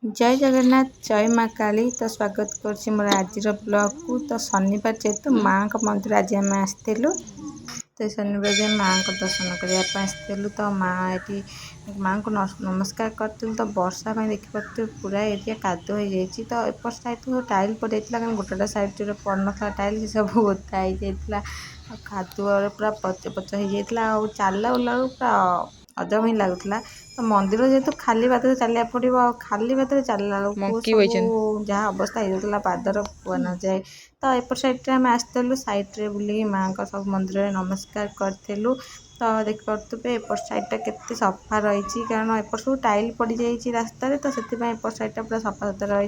जय जगन्नाथ जय माँ काली। तो स्वागत कर मोर आज ब्लॉग को। तो शनिवार जेहेतु माँ का मंदिर आज आम आसलु। तो शनिवार माँ को दर्शन करने तो माँ ये माँ को नमस्कार करूँ। तो वर्षा देखिए पूरा एरिया कादुआ हो जाए। तो एपट साइड तो टाइल पड़ जाता गोटे साइड जो पड़ ना टाइल सब ओदा हो जाता कादुआ पूरा पच पच हो जाता। चलला बुला पूरा अजब ही लगुला। तो मंदिर जेहेतु खाली बात चलिया पड़ो खाली बात चलला मंकी सब बइचन जहाँ अवस्था हो पादर कुआ न जाए। तो एपट साइड आम आसलु सैड्रे बुल माँ का सब मंदिर में नमस्कार करूँ। तो देखिपे एपट साइडटा केते सफा रही कारण एपट सब टाइल पड़ जाइए रास्त। तो से एपट साइडटा पूरा सफा सुतरा रही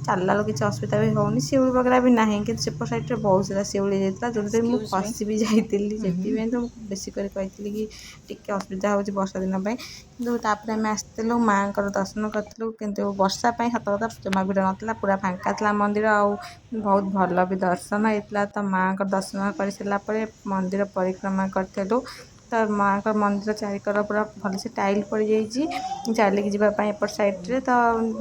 चलला किसी असुविधा भी होनी शिउली वगैरह भी ना कि सेपट साइड बहुत सारा शिउली जाता जो मुझे फसी भी जाइली से तो बेसिक कही कि टिके असुविधा हो वर्षा दिन कि आम आसलु माँ को दर्शन करूँ कि वर्षा सत कथा जमा भिड़ ना पूरा फांका था मंदिर बहुत भल भी दर्शन होता। तो माँ को दर्शन कर सारापर मंदिर परिक्रमा करूँ। तो माँ का मंदिर चारिकर पूरा भल से टाइल पड़ जाइए चलिकी जावाई एपट सैड्रे। तो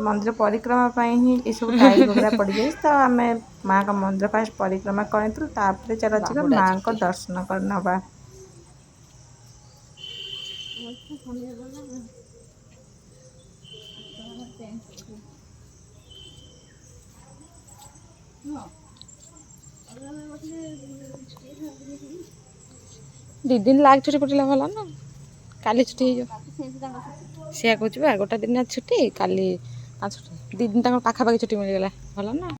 मंदिर परिक्रमा ही ये सब टाइल वगैरह पड़ जाए। तो आम माँ का मंदिर फास्ट परिक्रमा करूँ तापर चल जी माँ को दर्शन कर नवा। दी दिन लाग छुट्टी पड़ेगा भल ना काली छुट्टी सी कह गोटे दिन छुट्टी काली छुट्टी 2 दिन पाखापाखि छुट्टी मिलगला भल ना।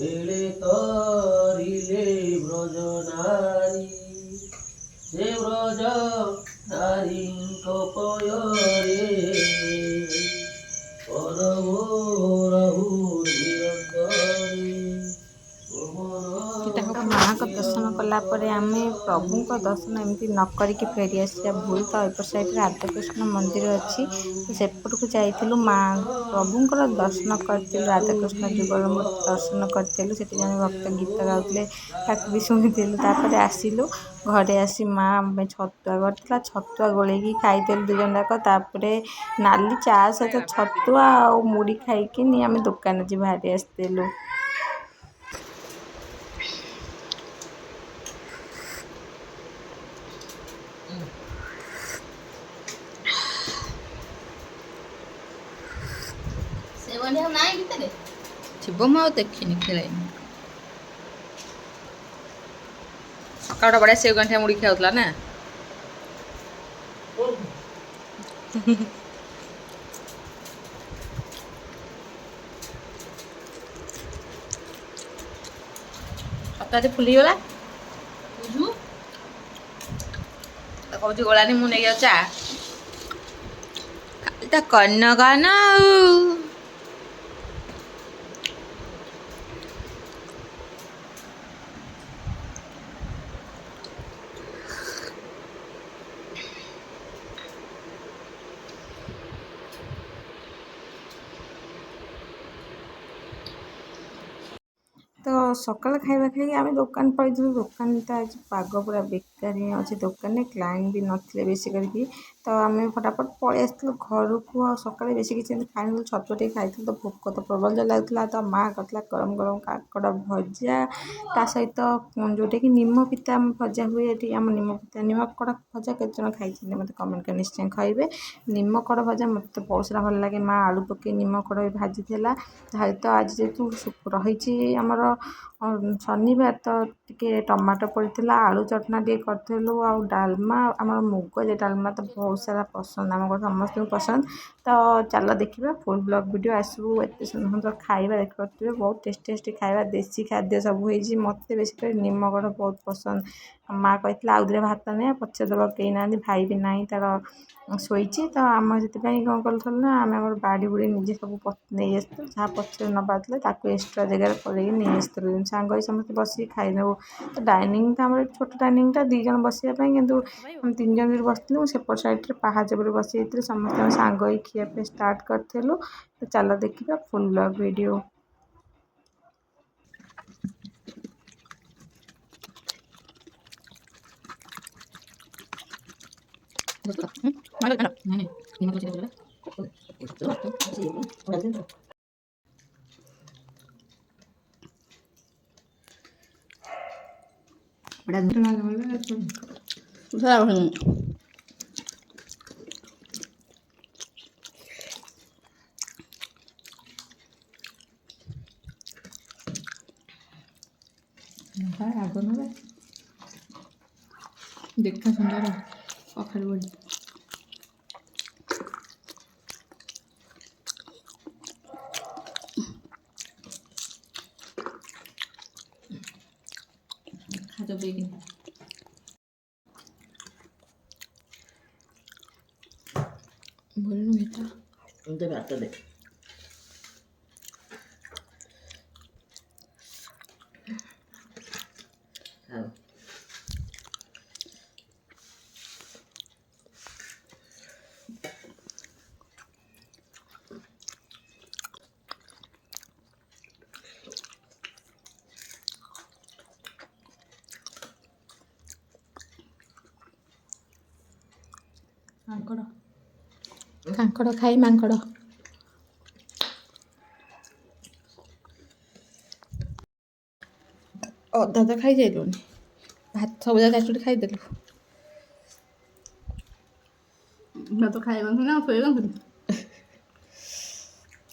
एड़े तरिले ब्रज नारी से ब्रज नारी पयरे तो माँ को दर्शन कलापर आम प्रभु को दर्शन एमती न करिकी फेरी आसा भूल। तो एपट साइड राधाकृष्ण मंदिर अच्छी तो सेपट को जाइलु माँ प्रभुंर दर्शन करूँ राधाकृष्ण जुगल मूर्ति दर्शन करूँ। से जन भक्त गीत गाते भी शुणुतापर आसिलु घरे आसी माँ छतुआ करता छतुआ गोल खाईदेलु 2 जन जाक नाली चा सहित छतुआ आ मुड़ी खाई आम दुकान जी बाहरी आसलु। ଥିବ ମୁଁ ଆଉ ଦେଖିନି ଖେଳେନି ସକାଳଟା ବଢ଼ିଆ ସେଉ ଗାଣ୍ଠିଆ ମୁଡ଼ି ଖାଉଥିଲା ନା। ସକାଳେ ଫୁଲିଗଲା କହୁଛି ଗୋଳାନି ମୁଁ ନେଇ ଯାଉଛି ଖାଲି ତା କନ କନ ଆଉ तो सकाल खाଇବା खाई आम दुकान पड़ू दुकान तो आज पाग पूरा बेकार ही अच्छे दुकान में क्लाइंट भी नथिले बेसी करके। तो आम फटाफट पलि आसलु घर को सका बेसी किसी खाई छतु टे खाई तो भोक तो प्रबल जो लगुला। तो माँ करता गरम गरम काकड़ भजा ता सहित जोटा कि निम पिता भजा हुए ये आम निम पिता निम कड़ भजा केत जन खाई मत कमेंट कर निश्चय खाइबे। निम कड़ भजा मत बहुत सारा भल लगे माँ आलू पकई निम कड़ भाजी तो आज जेहतु रही आमर शनिवार तो टे टमाटो पड़ता आलू चटना टे करूँ आ डालमा आम मुग जे डालमा तो बहुत सारा पसंद आम घर समस्त पसंद। तो चल देखा फुल ब्लॉग वीडियो आसू एत सुंदर खाଇବା देखिए बहुत टेस्टी टेस्टी खाଇବା देसी खाद्य सब होती मत बेसिक निमगढ़ बहुत पसंद। माँ कहती आउ दे भात नहीं पचार देव कई ना भाई भी ना तार शोची। तो आम से कौन करूँ ना आम बाड़ी बुड़ी निजे सब नहीं आसतु जहाँ पचर नबार एक्सट्रा जगह पलैक नहीं आसतु सांग समस्त बस खाईदेव। तो डाइनिंग तो आम छोट डाइनिंगटा 2 जन बसापी कि 3 जन बसलु सेपट सैड्रे पहाच पर बस समस्त सांग खिया ଖିଆପିଆ ଷ୍ଟାର୍ଟ କରିଥିଲୁ। ତ ଚାଲ ଦେଖିବା ଫୁଲ୍ ବ୍ଲଗ୍ ଭିଡ଼ିଓ। ରାଗ ନୁହେଁ ଦେଖା ସୁନ୍ଦର କଖାରୁ ବଡ଼ି ଖାଦ୍ୟ ଦେଇକି ଭଲ ମିଠା ଏମିତି ଭାତ ଦେ। ଖାଅ। କାଙ୍କଡ଼ ଖାଇ ମାଙ୍କଡ଼ ଅଧା ତ ଖାଇଯାଇଲୁଣି ଭାତ ସବୁ ଯାକ ଚାଚୁଟି ଖାଇଦେଲୁ ଭାତ ଖାଇବାକୁ ନା ଶୋଇବାକୁ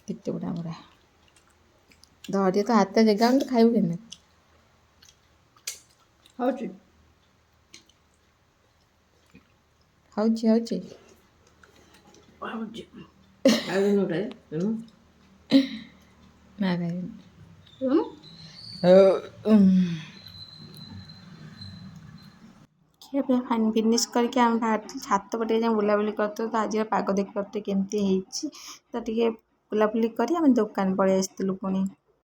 କେତେ ଗୁଡ଼ା ବରା ଧରିଏ ତ ହାତ ଜାଗା ତୁ ଖାଇବୁ କେମିତି ହଉଛି ହଉଛି ହଉଛି ଖାଇବି ଗୋଟେ ତେଣୁ ନା ଖାଇବିନି ଶୁଣୁ ଖିଆପିଆ ଫିନିସ୍ କରିକି ଆମେ ବାହାରିଥିଲୁ ଛାତ ପଟେ ଯାଇ ବୁଲାବୁଲି କରିଥିଲୁ। ତ ଆଜିର ପାଗ ଦେଖିପାରୁଥିବେ କେମିତି ହେଇଛି। ତ ଟିକେ ବୁଲାବୁଲି କରି ଆମେ ଦୋକାନ ପଳେଇ ଆସିଥିଲୁ ପୁଣି।